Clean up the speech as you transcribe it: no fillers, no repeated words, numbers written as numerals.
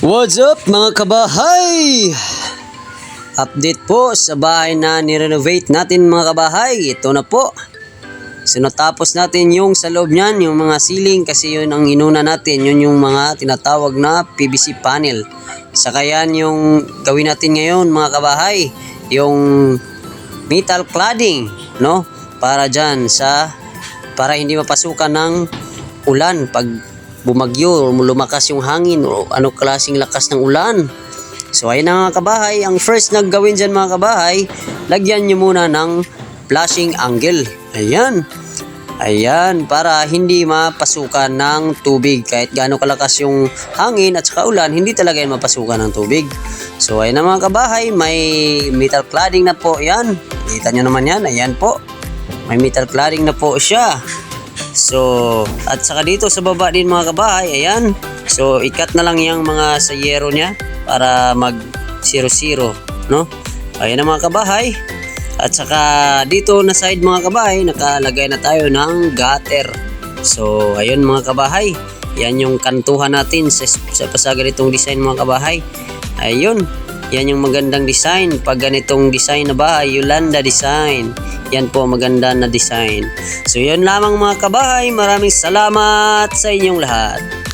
What's up mga kabahay? Update po sa bahay na nirenovate natin mga kabahay. Ito na po. So natapos natin yung sa loob niyan, yung mga ceiling kasi yun ang inuna natin. Yun yung mga tinatawag na PVC panel. Saka yan yung gawin natin ngayon mga kabahay. Yung metal cladding, no? Para dyan para hindi mapasukan ng ulan pag bumagyo o lumakas yung hangin o ano klaseng lakas ng ulan. So ayun na mga kabahay, ang first na gawin dyan mga kabahay, lagyan nyo muna ng flashing angle. Ayan, para hindi mapasukan ng tubig. Kahit gaano kalakas yung hangin at saka ulan, hindi talaga yan mapasukan ng tubig. So ayun na mga kabahay, may metal cladding na po yan. Kita nyo naman yan, ayan po. May metal cladding na po siya. So, at saka dito sa baba din mga kabahay, ayan. So, ikat na lang yung mga sayero niya para mag 0-0, no? Ayan na mga kabahay. At saka dito na side mga kabahay, nakalagay na tayo ng gutter. So, ayun mga kabahay. Yan yung kantuhan natin sa ganitong design mga kabahay. Ayun. Yan yung magandang design. Pag ganitong design na bahay, Yolanda Design. Yan po maganda na design. So yan lamang mga kabahay. Maraming salamat sa inyong lahat.